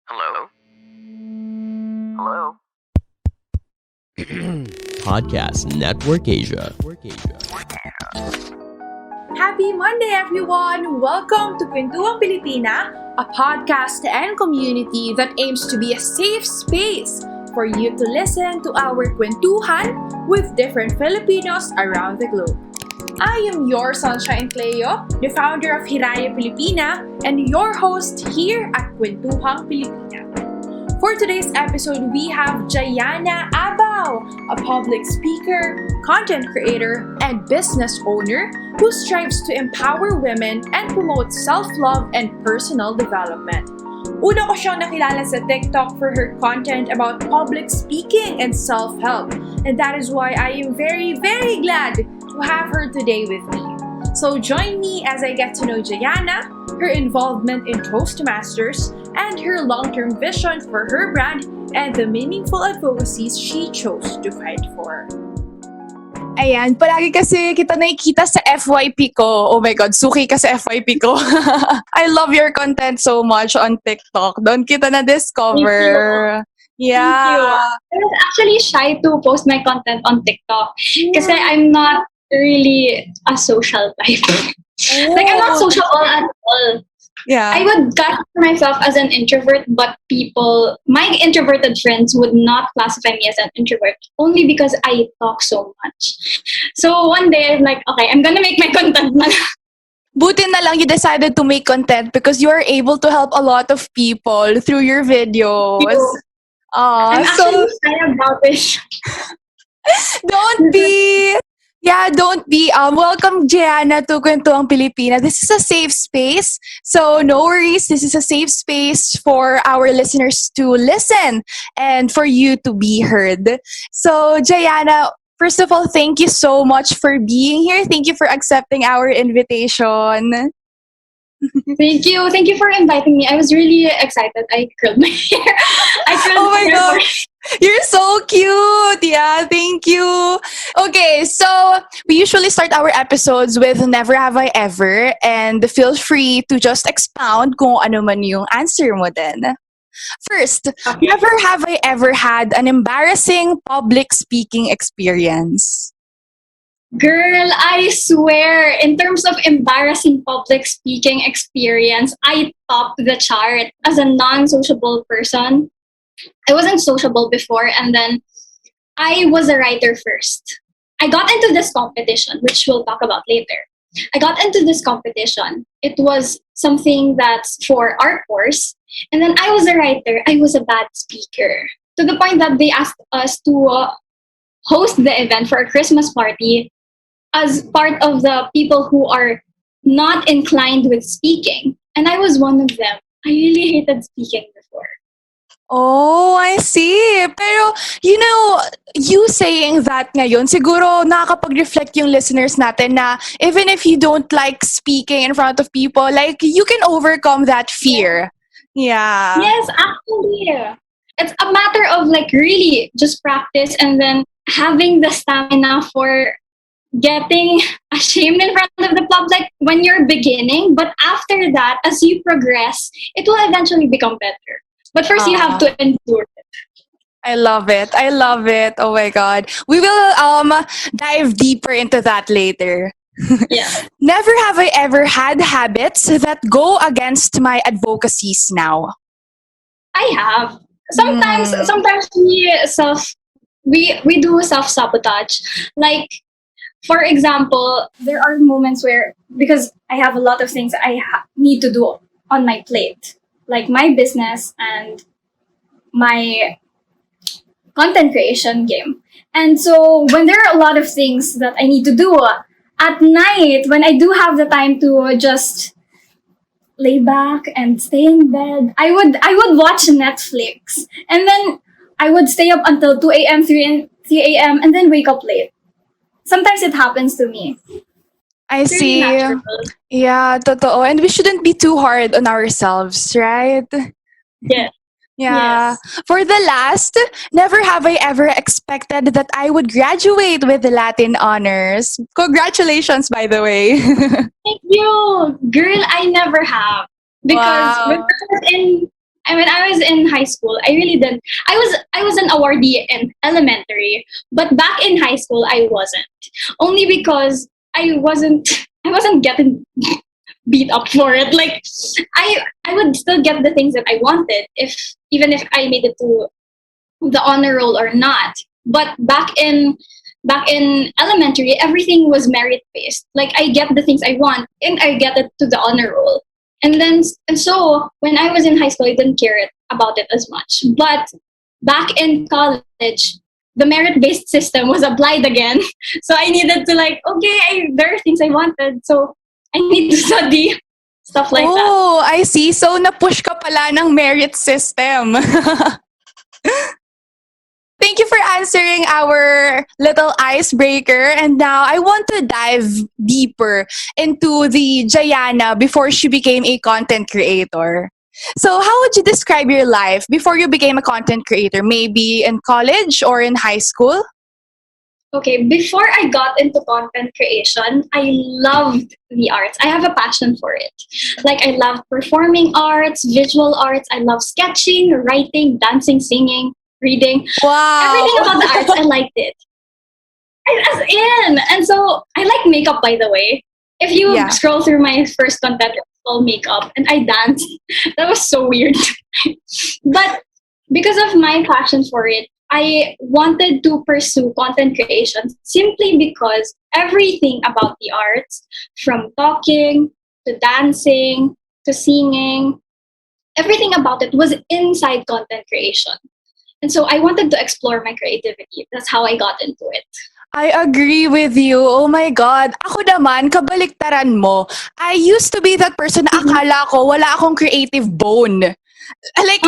Hello? Hello? Podcast Network Asia. Happy Monday, everyone! Welcome to Kwentuhang Pilipina, a podcast and community that aims to be a safe space for you to listen to our kwentuhan with different Filipinos around the globe. I am your Sunshine Cleo, the founder of Hiraya Pilipina, and your host here at Kwentuhang Pilipina. For today's episode, we have Gianna Abao, a public speaker, content creator, and business owner who strives to empower women and promote self-love and personal development. Una ko siyang nakilala sa TikTok for her content about public speaking and self-help, and that is why I am very, very glad to have her today with me. So join me as I get to know Gianna, her involvement in Toastmasters, and her long-term vision for her brand and the meaningful advocacies she chose to fight for. Ayan, palagi kasi kita nakikita sa FYP ko. Oh my God, suki ka sa FYP ko. I love your content so much on TikTok. Doon kita na-discover. Yeah. Thank you. I was actually shy to post my content on TikTok kasi I'm not really a social type. Like, I'm not sociable at all. Yeah. I would classify myself as an introvert, but my introverted friends would not classify me as an introvert only because I talk so much. So one day, I'm like, okay, I'm gonna make my content na. Buti na lang you decided to make content because you are able to help a lot of people through your videos. I'm actually shy about it. Don't be. Yeah, don't be. Welcome, Gianna, to Kwentuhang Pilipina. This is a safe space, so no worries. This is a safe space for our listeners to listen and for you to be heard. So, Gianna, first of all, thank you so much for being here. Thank you for accepting our invitation. Thank you. Thank you for inviting me. I was really excited. I curled my hair. Oh my gosh. You're so cute. Yeah, thank you. Okay, so we usually start our episodes with Never Have I Ever, and feel free to just expound kung ano man yung answer mo din. First, Okay. never have I ever had an embarrassing public speaking experience. Girl, I swear, in terms of embarrassing public speaking experience, I top the chart as a non-sociable person. I wasn't sociable before, and then I was a writer first. I got into this competition, which we'll talk about later. I got into this competition. It was something that's for art course, and then I was a writer. I was a bad speaker to the point that they asked us to host the event for a Christmas party as part of the people who are not inclined with speaking. And I was one of them. I really hated speaking before. Oh, I see. Pero, you saying that ngayon, siguro nakakapag-reflect yung listeners natin na even if you don't like speaking in front of people, like, you can overcome that fear. Yeah. Yes, actually. It's a matter of like really just practice and then having the stamina for getting ashamed in front of the public when you're beginning. But after that, as you progress, it will eventually become better. But first, you have to endure it. I love it. I love it. Oh my God. We will dive deeper into that later. Yeah. Never have I ever had habits that go against my advocacies now. I have. Sometimes we do self-sabotage. Like, for example, there are moments where, because I have a lot of things I need to do on my plate, like my business and my content creation game. And so when there are a lot of things that I need to do at night, when I do have the time to just lay back and stay in bed, I would watch Netflix, and then I would stay up until 2 a.m., 3 a.m., and then wake up late. Sometimes it happens to me. I It's really see. natural. Yeah, totoo. And we shouldn't be too hard on ourselves, right? Yes. Yeah. Yes. For the last, never have I ever expected that I would graduate with Latin honors. Congratulations, by the way. Thank you. Girl, I never have. Because Wow. when I was in when I was in high school, I really didn't. I was an awardee in elementary, but back in high school, I wasn't. Only because I wasn't getting beat up for it. Like I would still get the things that I wanted if even if I made it to the honor roll or not. But back in elementary, everything was merit based. Like I get the things I want and I get it to the honor roll. And so when I was in high school, I didn't care about it as much. But back in college, the merit based system was applied again. So I needed to like, okay, there are things I wanted, so I need to study stuff like that. Oh, I see. So na-push ka pala ng merit system. Thank you for answering our little icebreaker. And now I want to dive deeper into the Gianna before she became a content creator. So how would you describe your life before you became a content creator? Maybe in college or in high school? Okay, before I got into content creation, I loved the arts. I have a passion for it. Like I love performing arts, visual arts. I love sketching, writing, dancing, singing, reading. Wow. Everything about the arts, I liked it. As in. And so I like makeup, by the way. If you scroll through my first content, it's all makeup and I danced. That was so weird. But because of my passion for it, I wanted to pursue content creation simply because everything about the arts, from talking to dancing to singing, everything about it was inside content creation. And so I wanted to explore my creativity. That's how I got into it. I agree with you. Oh my God. Ako naman, kabaliktaran mo. I used to be that person na akala ko wala akong creative bone. Like,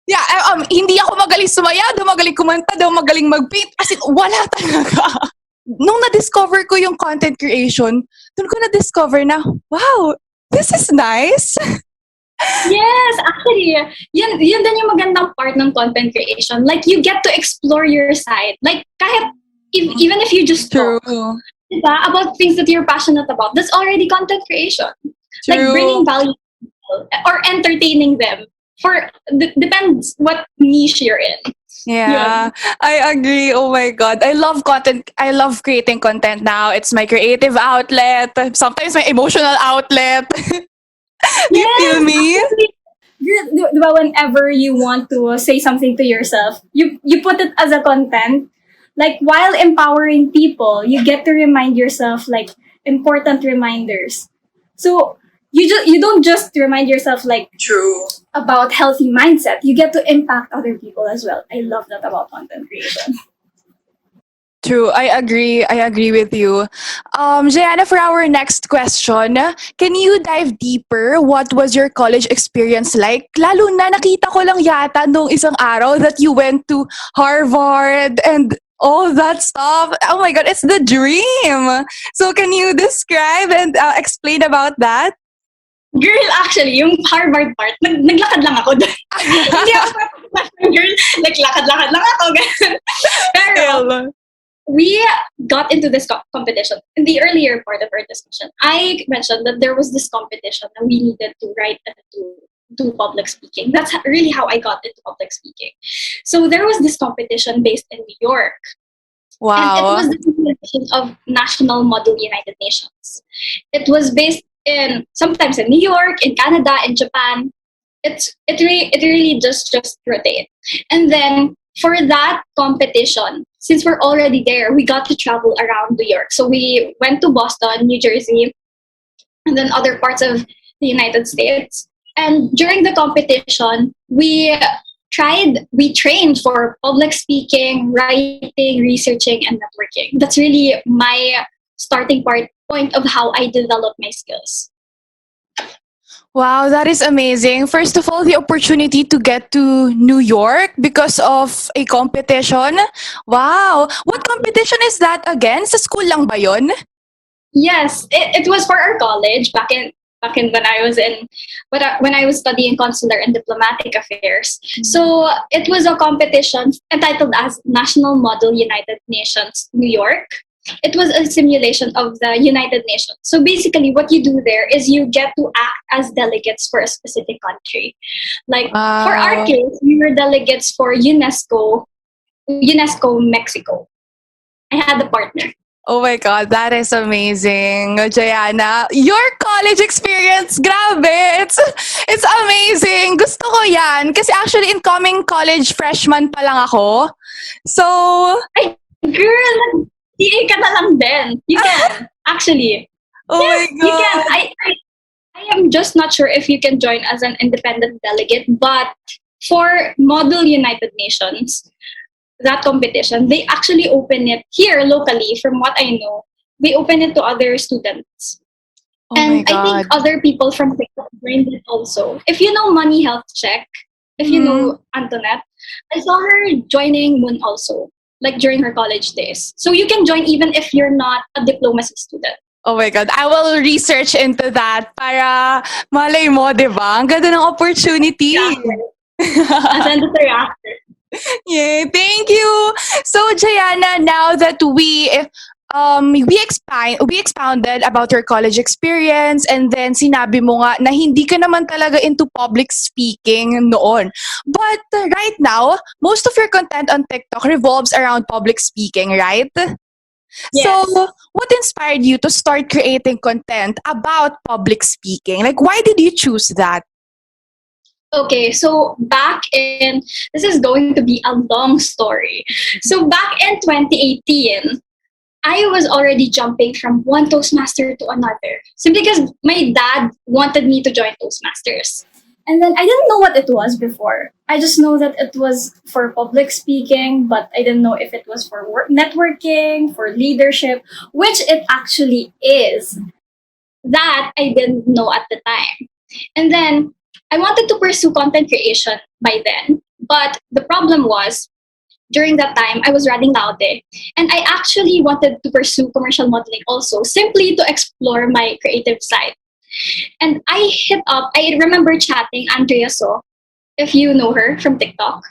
yeah, hindi ako magaling sumayaw, magaling kumanta, magaling mag-paint. As in, wala talaga. Nung na-discover ko yung content creation, dun ko na-discover na, wow, this is nice. Yes, actually, yun din yung magandang part ng content creation. Like, you get to explore your side. Like, kahit, even if you just talk diba, about things that you're passionate about, that's already content creation. True. Like, bringing value to people or entertaining them. Depends what niche you're in. Yeah, I agree. Oh my God. I love content. I love creating content now. It's my creative outlet. Sometimes my emotional outlet. Do you feel me? Diba, whenever you want to say something to yourself, you put it as a content. Like, while empowering people, you get to remind yourself, like, important reminders. So, you don't just remind yourself, like, about healthy mindset. You get to impact other people as well. I love that about content creation. True. I agree with you. Gianna, for our next question, can you dive deeper? What was your college experience like? Lalo na nakita ko lang yata nung isang araw that you went to Harvard and all that stuff. Oh my God, it's the dream. So can you describe and explain about that? Girl, actually, yung Harvard part, naglakad lang ako doon. Hindi ako girl, like lakad-lakad lang ako. Pero, we got into this competition. In the earlier part of our discussion, I mentioned that there was this competition and we needed to write and to do public speaking. That's really how I got into public speaking. So there was this competition based in New York. Wow. And it was the competition of National Model United Nations. It was based sometimes in New York, in Canada, in Japan. It really just rotate. And then for that competition, since we're already there, we got to travel around New York. So we went to Boston, New Jersey, and then other parts of the United States. And during the competition, we trained for public speaking, writing, researching, and networking. That's really my starting point of how I developed my skills. Wow, that is amazing. First of all, the opportunity to get to New York because of a competition. Wow. What competition is that again? Sa school lang ba yun? Yes, it was for our college back in when I was studying consular and diplomatic affairs. So it was a competition entitled as National Model United Nations New York. it was a simulation of the United Nations. So basically, what you do there is you get to act as delegates for a specific country. Like for our Wow. case, we were delegates for UNESCO Mexico. I had a partner. Oh my God, that is amazing, Gianna. Your college experience, grabe. It's amazing. Gusto ko yan. Kasi actually, incoming college freshman pa lang ako. So, Ay, girl, TA ka na lang din. You can, actually. oh my Yes, you can. God. I am just not sure if you can join as an independent delegate, but for Model United Nations, that competition, they actually open it here locally, from what I know. They open it to other students. Oh my And I think God. other people from TikTok joined it also. If you know Money Health Check, if you know Antoinette, I saw her joining Moon also, like during her college days. So you can join even if you're not a diplomacy student. Oh my God. I will research into that para malay mo, di ba? Ang ganda ng opportunity. I'll send it to you after. Yay, thank you. So, Gianna, now that we expounded about your college experience, and then sinabi mo nga na hindi ka naman talaga into public speaking noon. But right now, most of your content on TikTok revolves around public speaking, right? Yes. So, what inspired you to start creating content about public speaking? Like, why did you choose that? Okay, so this is going to be a long story. So back in 2018, I was already jumping from one Toastmaster to another, simply because my dad wanted me to join Toastmasters. And then I didn't know what it was before. I just know that it was for public speaking, but I didn't know if it was for networking, for leadership, which it actually is. That I didn't know at the time. And then I wanted to pursue content creation by then, but the problem was, during that time, I was riding Laude, and I actually wanted to pursue commercial modeling also, simply to explore my creative side. And I remember chatting Andrea So, if you know her from TikTok.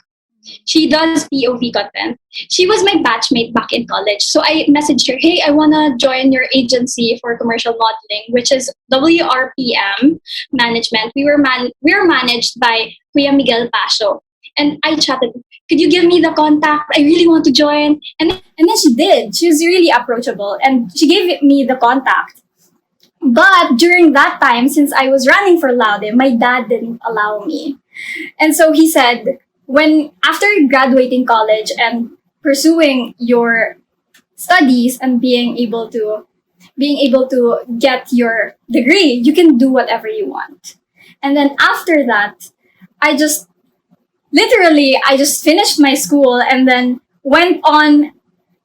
She does POV content. She was my batchmate back in college. So I messaged her, hey, I want to join your agency for commercial modeling, which is WRPM Management. We were managed by Kuya Miguel Pasio. And I chatted, could you give me the contact? I really want to join. And then she did. She was really approachable and she gave me the contact. But during that time, since I was running for Laude, my dad didn't allow me. And so he said, when after graduating college and pursuing your studies and being able to get your degree, you can do whatever you want. And then after that, I just finished my school and then went on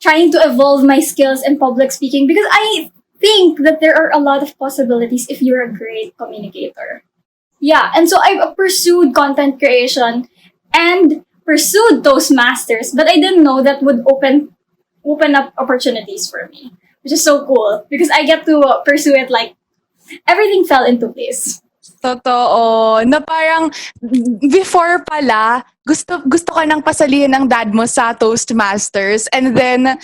trying to evolve my skills in public speaking, because I think that there are a lot of possibilities if you're a great communicator. Yeah, and so I pursued content creation and pursued Toastmasters, but I didn't know that would open up opportunities for me, which is so cool because I get to pursue it, like everything fell into place. Totoo. Na parang before pala, gusto ka nang pasalihin ng dad mo sa Toastmasters, and then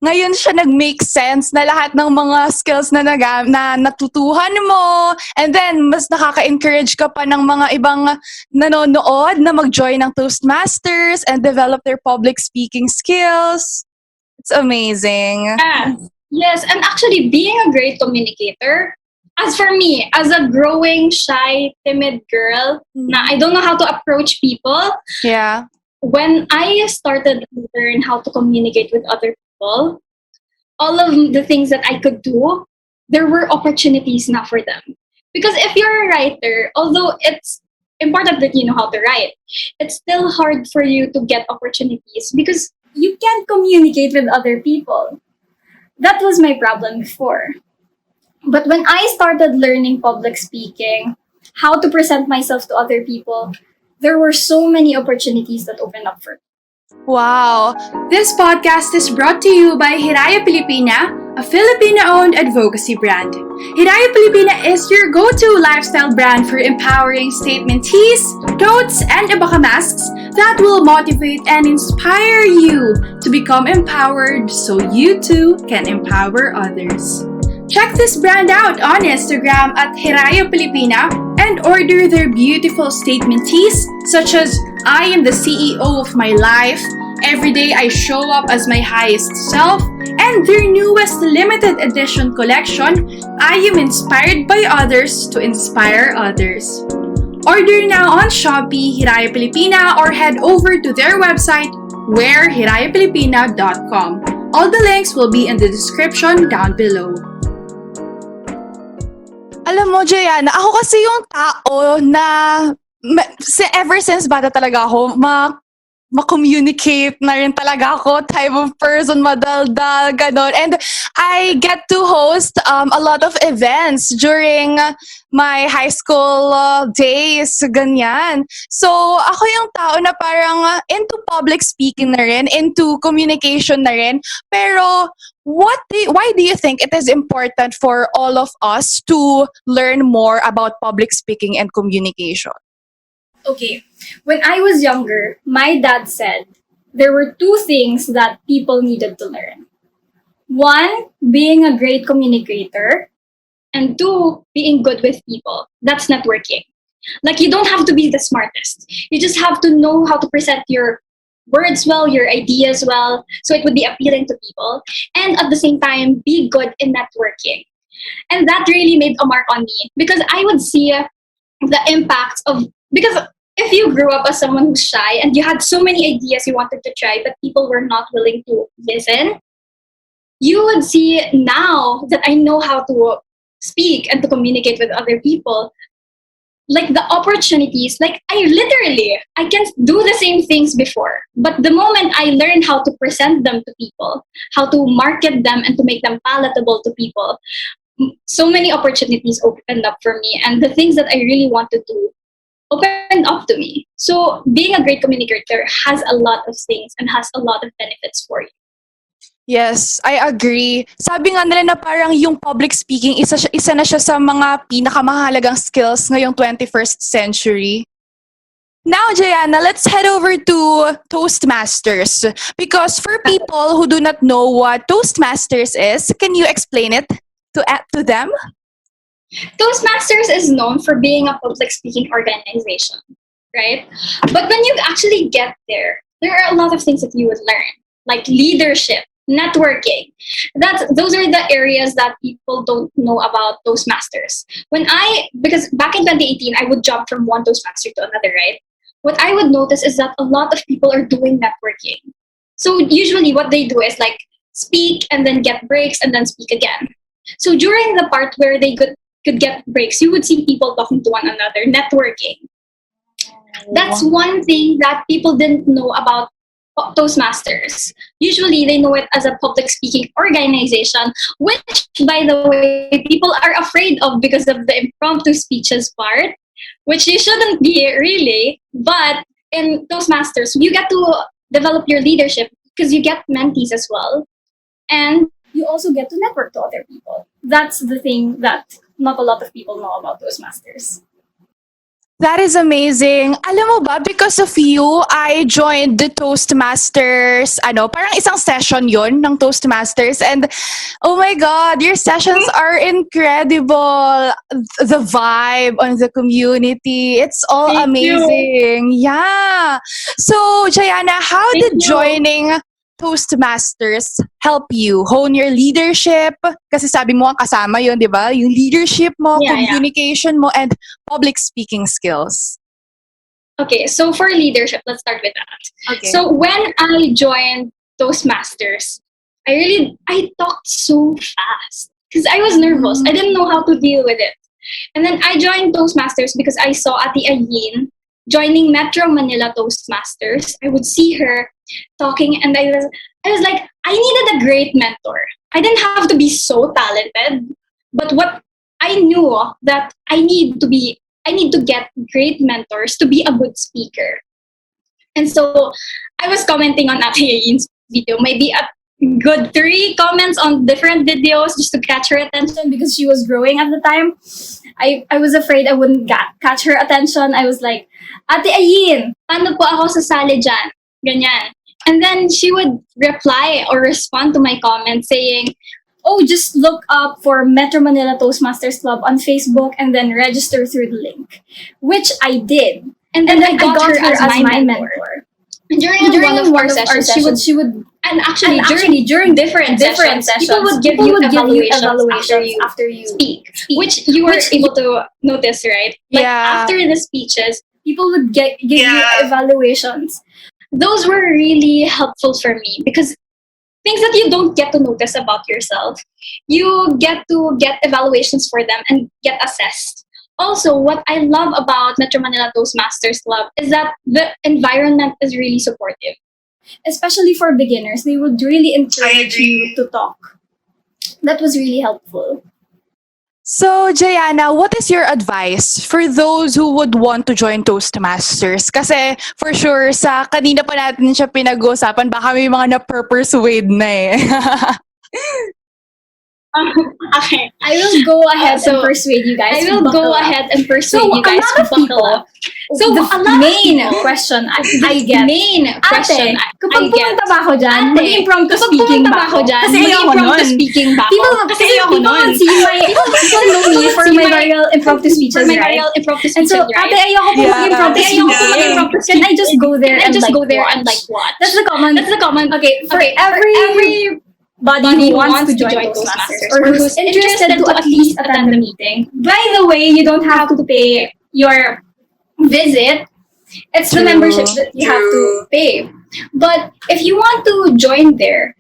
ngayon siya nag-make sense na lahat ng mga skills na natutuhan mo, and then mas nakaka-encourage ka pa ng mga ibang nanonood na mag-join ng Toastmasters and develop their public speaking skills. It's amazing. Yeah. Yes, and actually being a great communicator, as for me, as a growing, shy, timid girl, na I don't know how to approach people, Yeah. when I started to learn how to communicate with other people, all of the things that I could do, there were opportunities now for them. Because if you're a writer, although it's important that you know how to write, it's still hard for you to get opportunities because you can't communicate with other people. That was my problem before. But when I started learning public speaking, how to present myself to other people, there were so many opportunities that opened up for me. Wow. This podcast is brought to you by Hiraya Pilipina, a a Filipino-owned advocacy brand. Hiraya Pilipina is your go-to lifestyle brand for empowering statement tees, totes, and abaca masks that will motivate and inspire you to become empowered so you too can empower others. Check this brand out on Instagram at Hiraya Pilipina and order their beautiful statement tees such as I am the CEO of my life, every day I show up as my highest self, and their newest limited edition collection, I am inspired by others to inspire others. Order now on Shopee, Hiraya Pilipina, or head over to their website, wearhirayapilipina.com. All the links will be in the description down below. Alam mo, Gianna, ako kasi yung tao na ever since bata talaga ako, ma-communicate na rin talaga ako, type of person, madaldal, ganon. And I get to host a lot of events during my high school days, ganyan. So, ako yung tao na parang into public speaking na rin, into communication na rin. Pero, why do you think it is important for all of us to learn more about public speaking and communication? Okay, when I was younger, my dad said there were two things that people needed to learn. One, being a great communicator, and two, being good with people. That's networking. Like, you don't have to be the smartest. You just have to know how to present your words well, your ideas well, so it would be appealing to people. And at the same time, be good in networking. And that really made a mark on me because I would see the impact of, because if you grew up as someone who's shy and you had so many ideas you wanted to try but people were not willing to listen, you would see now that I know how to speak and to communicate with other people, like the opportunities, like I can do the same things before, but the moment I learned how to present them to people, how to market them and to make them palatable to people, so many opportunities opened up for me, and the things that I really want to do opened up to me. So being a great communicator has a lot of things and has a lot of benefits for you. Yes, I agree. Sabi nga nila na parang yung public speaking, isa na siya sa mga pinakamahalagang skills ngayong 21st century. Now, Gianna, let's head over to Toastmasters. Because for people who do not know what Toastmasters is, can you explain it to them? Toastmasters is known for being a public speaking organization, right? But when you actually get there are a lot of things that you would learn, like leadership, networking. Those are the areas that people don't know about Toastmasters. Because back in 2018, I would jump from one Toastmaster to another, right? What I would notice is that a lot of people are doing networking. So usually what they do is like speak and then get breaks and then speak again. So during the part where they could get breaks, you would see people talking to one another, networking. That's one thing that people didn't know about Toastmasters. Usually they know it as a public speaking organization, which, by the way, people are afraid of because of the impromptu speeches part, which you shouldn't be really. But in Toastmasters, you get to develop your leadership because you get mentees as well. And You also get to network to other people. That's the thing that not a lot of people know about Toastmasters. That is amazing. Alam mo ba, because of you, I joined the Toastmasters, parang isang session yon ng Toastmasters. And oh my God, your sessions are incredible. The vibe on the community, it's all Thank amazing. Yeah. So, Gianna, how did joining Toastmasters help you hone your leadership? Kasi sabi mo, kasama yun, di ba? Yung leadership mo, communication mo, and public speaking skills. Okay, so for leadership, let's start with that. Okay. So when I joined Toastmasters, I talked so fast because I was nervous. I didn't know how to deal with it. And then I joined Toastmasters because I saw Ate Ayin joining Metro Manila Toastmasters. I would see her talking and I was like, I needed a great mentor. I didn't have to be so talented, but what I knew that I need to get great mentors to be a good speaker. And so I was commenting on Ate Ayin's video, maybe good 3 comments on different videos just to catch her attention. Because she was growing at the time. I was afraid I wouldn't catch her attention. I was like, Ate Ayin, Paano po ako sasali dyan? Ganyan. And then she would reply or respond to my comment saying, oh, just look up for Metro Manila Toastmasters Club on Facebook and then register through the link, which I did. and then I got her as my mentor. And during one of our sessions, she would and actually during different sessions, people would give you evaluations after you speak, which you were able to notice, right? Like after the speeches, people would give you evaluations. Those were really helpful for me because things that you don't get to notice about yourself, you get to get evaluations for them and get assessed. Also, what I love about Metro Manila Toastmasters Club is that the environment is really supportive. Especially for beginners, they would really encourage you to talk. That was really helpful. So, Gianna, what is your advice for those who would want to join Toastmasters? Kasi, for sure, sa kanina pa natin siya pinag-uusapan, baka may mga na-persuade na eh. Okay. I will go ahead and persuade you guys. I will go ahead and persuade you guys to buckle up. So, the main question I get, Ate, kapag pumunta ba ako dyan, mag-impromptu speaking ba ako? Kasi ayoko nun. People would see people know me for my viral impromptu speeches, right? And so, ate, ayoko po mag-impromptu speaking. Can I just go there and like watch? That's the common. Okay, for everybody who wants to join Toastmasters or who's interested to at least attend the meeting. By the way, you don't have to pay your visit. It's the membership that you have to pay. But if you want to join there,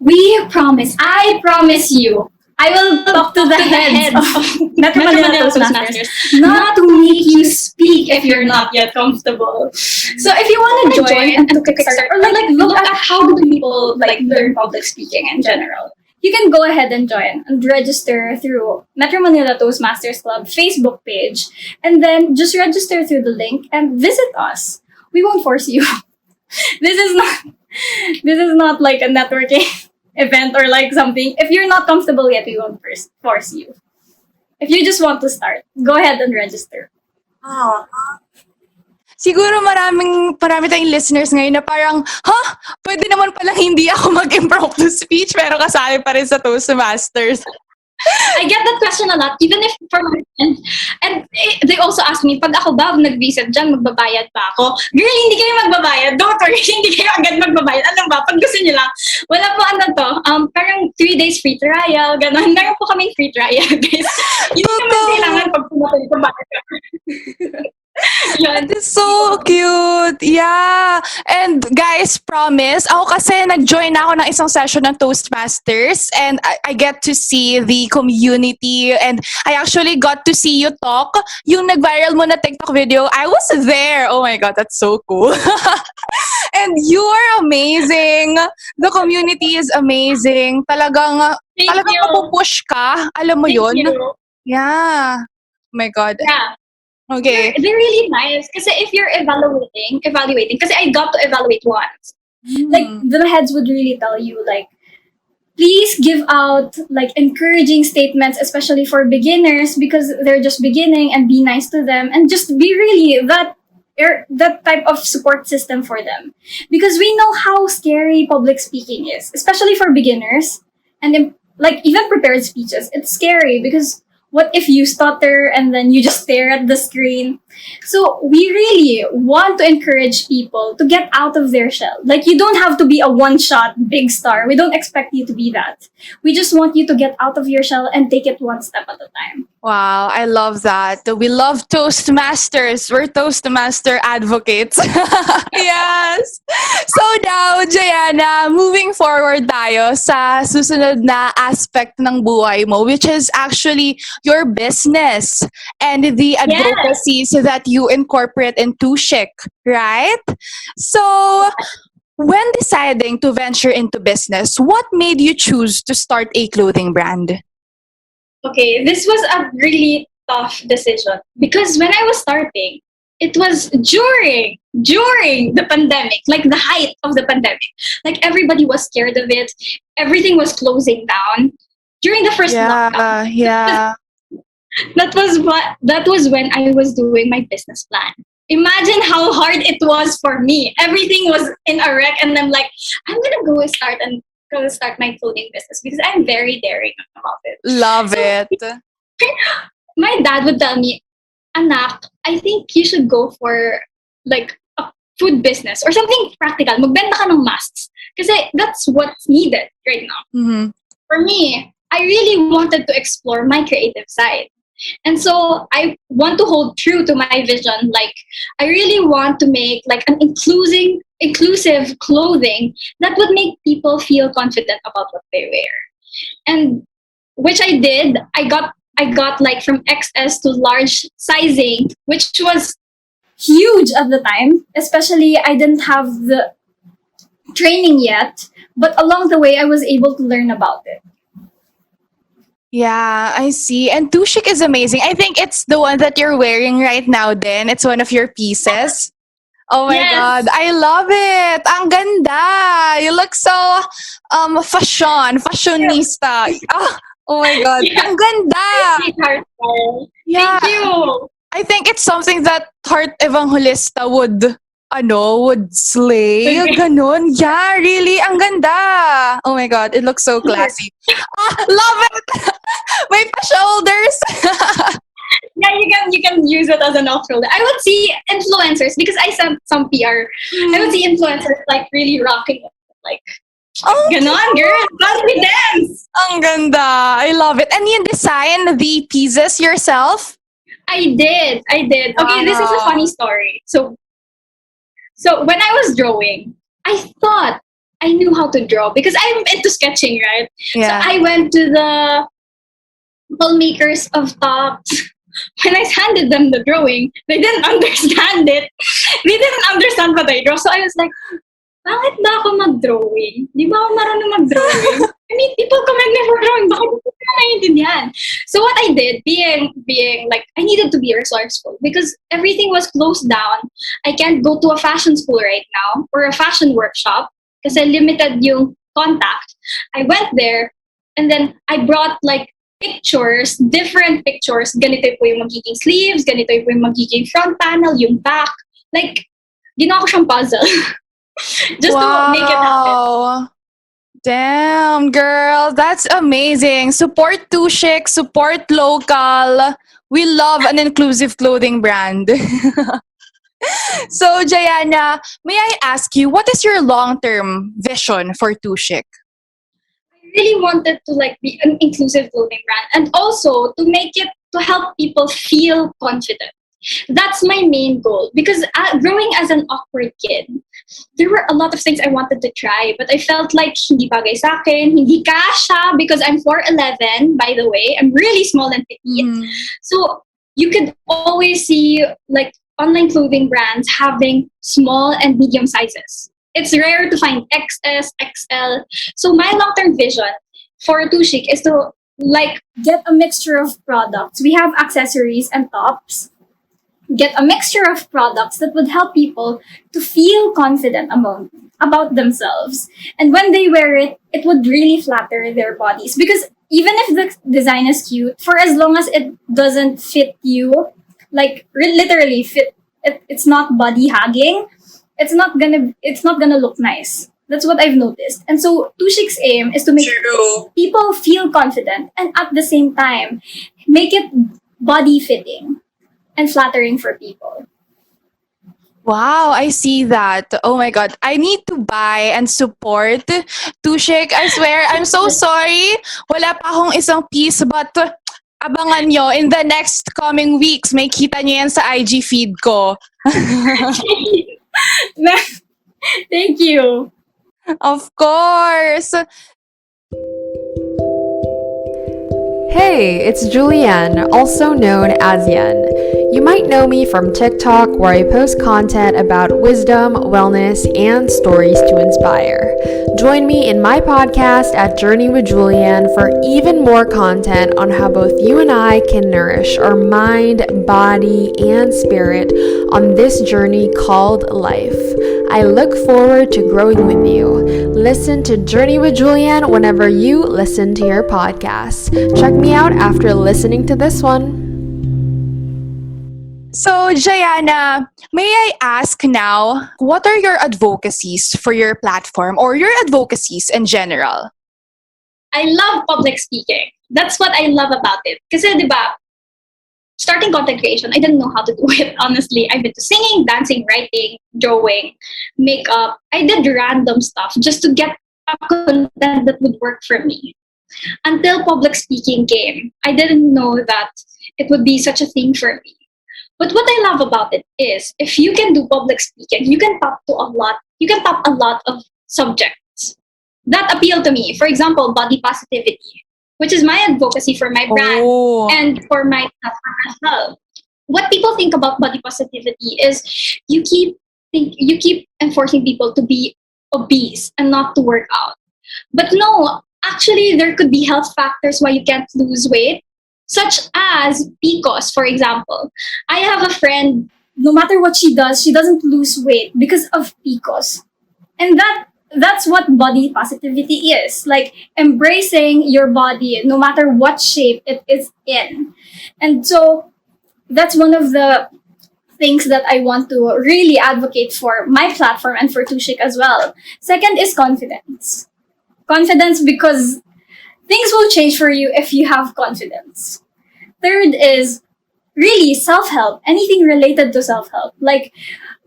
I promise you, I will talk to the heads of Metro Manila Toastmasters not to make you speak if you're not yet comfortable. So if you want to join and to kickstart or like look at how do people like learn public speaking in general, you can go ahead and join and register through Metro Manila Toastmasters Club Facebook page, and then just register through the link and visit us. We won't force you. This is not like a networking event or like something. If you're not comfortable yet, we won't force you. If you just want to start, go ahead and register. Siguro marami tayong listeners ngayon na parang, pwede naman palang hindi ako mag-impromptu speech pero kasali pa rin sa Toastmasters. I get that question a lot, even if for my friends. And they also ask me, pag ako ba nag-visit dyan, magbabayad pa ako? Girl, hindi kayo magbabayad. Don't worry, hindi kayo agad magbabayad. Ano ba? Pag gusto nyo lang, wala po parang 3 days free trial, gano'n. Meron po kaming free trial, guys. Hindi naman kailangan pag pumatay pa bayad ka. That is so cute. Yeah. And guys, promise, ako kasi nag-join ako ng isang session ng Toastmasters and I get to see the community and I actually got to see you talk. Yung nag-viral mo na TikTok video, I was there. Oh my God, that's so cool. And you are amazing. The community is amazing. Talagang mapupush ka. Alam mo yun? You. Yeah. Oh my God. Yeah. Okay. They're really nice. Kasi if you're evaluating, kasi I got to evaluate once. Like, the heads would really tell you, like, please give out, like, encouraging statements, especially for beginners, because they're just beginning, and be nice to them, and just be really that type of support system for them. Because we know how scary public speaking is, especially for beginners, and, like, even prepared speeches. It's scary because what if you stutter and then you just stare at the screen? So we really want to encourage people to get out of their shell. Like, you don't have to be a one-shot big star. We don't expect you to be that. We just want you to get out of your shell and take it one step at a time. Wow, I love that. We love Toastmasters. We're Toastmaster advocates. Yes. So now, Gianna, moving forward tayo sa susunod na aspect ng buhay mo, which is actually your business and the advocacies that you incorporate into Chic, right? So, when deciding to venture into business, what made you choose to start a clothing brand? Okay, this was a really tough decision because when I was starting, it was during the pandemic, like the height of the pandemic. Like everybody was scared of it. Everything was closing down during the first lockdown. Yeah. That was when I was doing my business plan. Imagine how hard it was for me. Everything was in a wreck, and I'm like, I'm gonna go start my clothing business because I'm very daring about it. Love So it. my dad would tell me, "Anak, I think you should go for like a food business or something practical. Magbenta ka ng masks kasi that's what's needed right now." Mm-hmm. For me, I really wanted to explore my creative side. And so I want to hold true to my vision. Like I really want to make like an inclusive clothing that would make people feel confident about what they wear. And which I did. I got like from XS to large sizing, which was Huge at the time, especially I didn't have the training yet, but along the way I was able to learn about it. Yeah, I see. And Tushik is amazing. I think it's the one that you're wearing right now then. It's one of your pieces. Oh my Yes. God. I love it. Ang ganda. You look so fashionista. Ah, oh my God. Yeah. Ang ganda. sweetheart style. Yeah. Thank you. I think it's something that Heart Evangelista would slay. Ganon. Yeah, really. Ang ganda. Oh my God. It looks so classy. Love it. My shoulders. Yeah, you can use it as an off-shoulder. I would see influencers because I sent some PR. I would see influencers like really rocking it. Like, Oh, ganon, girl, confidence. ang ganda. I love it. And you design the pieces yourself? I did. Okay, this is a Wow. funny story. So when I was drawing, I thought I knew how to draw because I'm into sketching, right? Yeah. So I went to the filmmakers of tops. When I handed them the drawing, they didn't understand it. They didn't understand what I draw. So I was like, bakit ba ako mag-drawing? Di ba ako marunong mag-drawing? I mean, people commend me for drawing. Bakit hindi ko na naiintindihan? So what I did, being like, I needed to be resourceful because everything was closed down. I can't go to a fashion school right now or a fashion workshop kasi limited yung contact. I went there and then I brought like pictures, different pictures. Ganito po yung magiging sleeves, ganito po yung magiging front panel, yung back. Like, ginawa ko siyang puzzle. Just to make it happen. Damn, girl. That's amazing. Support Tushik, support local. We love an inclusive clothing brand. So, Gianna, may I ask you, what is your long-term vision for Tushik? I really wanted to like be an inclusive clothing brand and also to make it to help people feel confident. That's my main goal because growing as an awkward kid, there were a lot of things I wanted to try, but I felt like hindi bagay sa akin, hindi kasha because I'm 4'11", by the way. I'm really small and petite. So you could always see like online clothing brands having small and medium sizes. It's rare to find XS, XL. So my long-term vision for Tushik is to like Get a mixture of products. We have accessories and tops. Get a mixture of products that would help people to feel confident about themselves. And when they wear it, it would really flatter their bodies. Because even if the design is cute, for as long as it doesn't fit you, like literally fit, it's not body hugging, it's not gonna look nice. That's what I've noticed. And so Tushik's aim is to make people feel confident and at the same time make it body fitting and flattering for people. Wow, I see that. Oh my God. I need to buy and support Tushik. I swear, I'm so sorry. Wala pa akong isang piece, but abangan nyo in the next coming weeks. May kita nyo yan sa IG feed ko. Thank you. Of course. Hey, it's Julian, also known as Yan. You might know me from TikTok, where I post content about wisdom, wellness, and stories to inspire. Join me in my podcast at Journey with Julian for even more content on how both you and I can nourish our mind, body, and spirit on this journey called life. I look forward to growing with you. Listen to Journey with Julian whenever you listen to your podcast. Check me out after listening to this one. So, Gianna, may I ask now, what are your advocacies for your platform or your advocacies in general? I love public speaking. That's what I love about it. Kasi, di ba, starting content creation, I didn't know how to do it, honestly. I've been to singing, dancing, writing, drawing, makeup. I did random stuff just to get a content that would work for me. Until public speaking came, I didn't know that it would be such a thing for me. But what I love about it is, if you can do public speaking, you can top a lot of subjects that appeal to me. For example, body positivity, which is my advocacy for my brand and for my platform as well. What people think about body positivity is you keep enforcing people to be obese and not to work out. But no, actually there could be health factors why you can't lose weight, such as PCOS, for example. I have a friend, No matter what she does, she doesn't lose weight because of PCOS. And that's what body positivity is. Like embracing your body no matter what shape it is in. And so that's one of the things that I want to really advocate for my platform and for Tushik as well. Second is confidence. Confidence, because things will change for you if you have confidence. Third is really self-help, anything related to self-help, like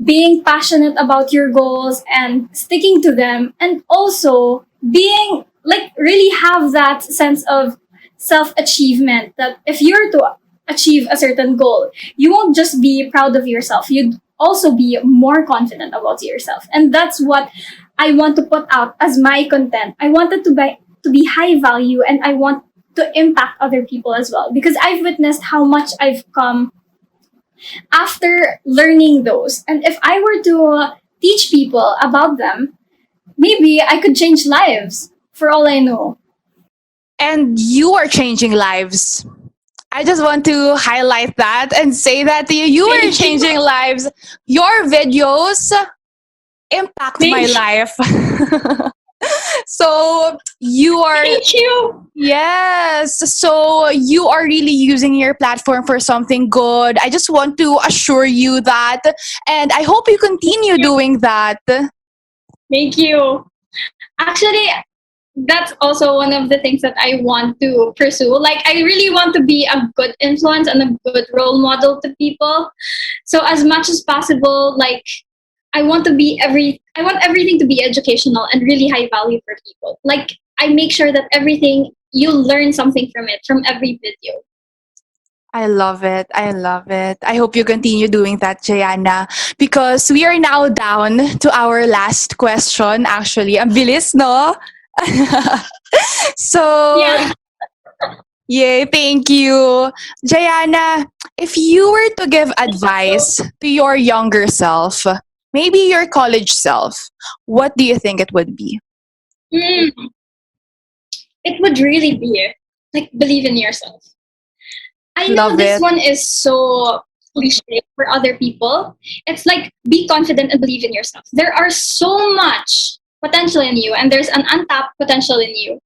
being passionate about your goals and sticking to them, and also being like really have that sense of self-achievement, that if you're to achieve a certain goal, you won't just be proud of yourself, you'd also be more confident about yourself. And that's what I want to put out as my content. I want it to be high value, and I want to impact other people as well, because I've witnessed how much I've come after learning those. And if I were to teach people about them, maybe I could change lives for all I know. And you are changing lives. I just want to highlight that and say that you are changing lives. Your videos impact my life. So you are... Thank you. Yes. So you are really using your platform for something good. I just want to assure you that. And I hope you continue doing that. Thank you. Actually, that's also one of the things that I want to pursue. Like, I really want to be a good influence and a good role model to people. So as much as possible, like, I want everything to be educational and really high value for people. Like, I make sure that everything, you learn something from it, from every video. I love it. I love it. I hope you continue doing that, Gianna, because we are now down to our last question. Actually, ang bilis, no? So, Yeah. yay, thank you. Gianna, if you were to give advice to your younger self, maybe your college self, what do you think it would be? It would really be like, believe in yourself. I know Love this it. one is so cliche for other people. It's like, be confident and believe in yourself. There are so much potential in you, and there's an untapped potential in you.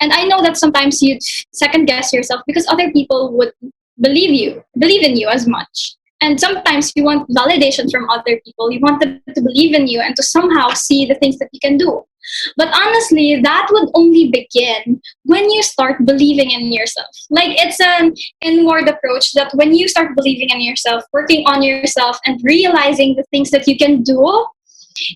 And I know that sometimes you second guess yourself because other people would believe in you as much. And sometimes you want validation from other people. You want them to believe in you and to somehow see the things that you can do. But honestly, that would only begin when you start believing in yourself. Like, it's an inward approach that when you start believing in yourself, working on yourself, and realizing the things that you can do,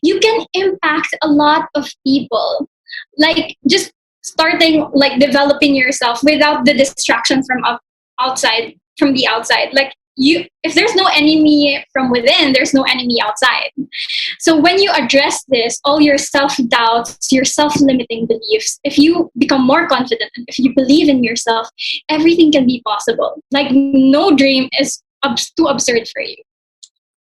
you can impact a lot of people. Like, just starting, like, developing yourself without the distraction from the outside. Like, if there's no enemy from within, there's no enemy outside. So when you address this, all your self-doubts, your self-limiting beliefs, if you become more confident and if you believe in yourself, everything can be possible. Like, no dream is too absurd for you.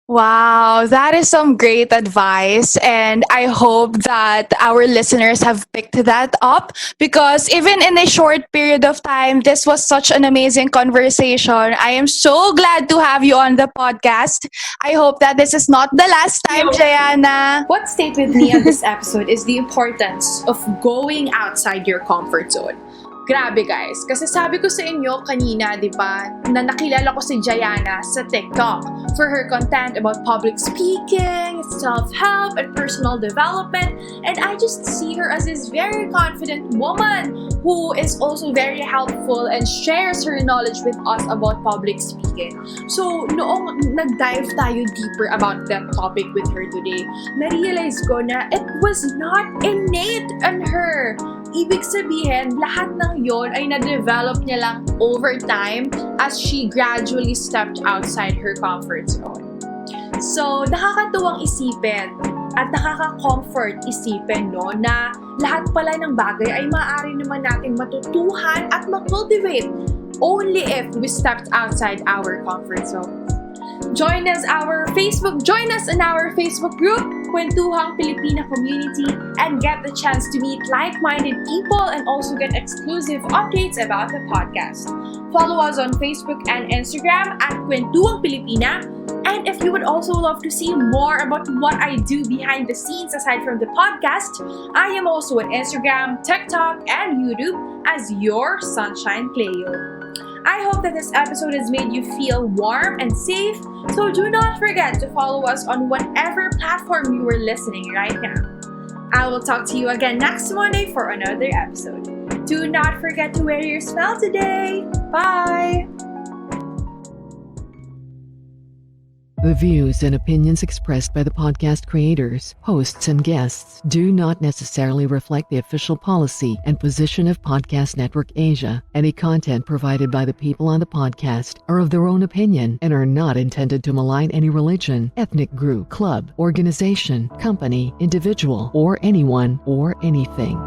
Wow, that is some great advice. And I hope that our listeners have picked that up because even in a short period of time, this was such an amazing conversation. I am so glad to have you on the podcast. I hope that this is not the last time, Gianna. What stayed with me on this episode is the importance of going outside your comfort zone. Grabe guys, kasi sabi ko sa inyo kanina, di ba, na nakilala ko si Giannas sa TikTok for her content about public speaking, self-help, and personal development. And I just see her as this very confident woman who is also very helpful and shares her knowledge with us about public speaking. So, noong nag-dive tayo deeper about that topic with her today, na-realize ko na it was not innate in her. Ibig sabihin, lahat ng yon ay na-develop niya lang over time as she gradually stepped outside her comfort zone. So, nakakatuwang isipin at nakaka-comfort isipin no, na lahat pala ng bagay ay maaari naman natin matutuhan at ma-cultivate only if we stepped outside our comfort zone. Join us in our Facebook group, Kwentuhang Pilipina Community, and get the chance to meet like-minded people and also get exclusive updates about the podcast. Follow us on Facebook and Instagram at Kwentuhang Pilipina. And if you would also love to see more about what I do behind the scenes aside from the podcast, I am also on Instagram, TikTok, and YouTube as your Sunshine Cleo. I hope that this episode has made you feel warm and safe, so do not forget to follow us on whatever platform you are listening right now. I will talk to you again next Monday for another episode. Do not forget to wear your smile today. Bye! The views and opinions expressed by the podcast creators, hosts, and guests do not necessarily reflect the official policy and position of Podcast Network Asia. Any content provided by the people on the podcast are of their own opinion and are not intended to malign any religion, ethnic group, club, organization, company, individual, or anyone or anything.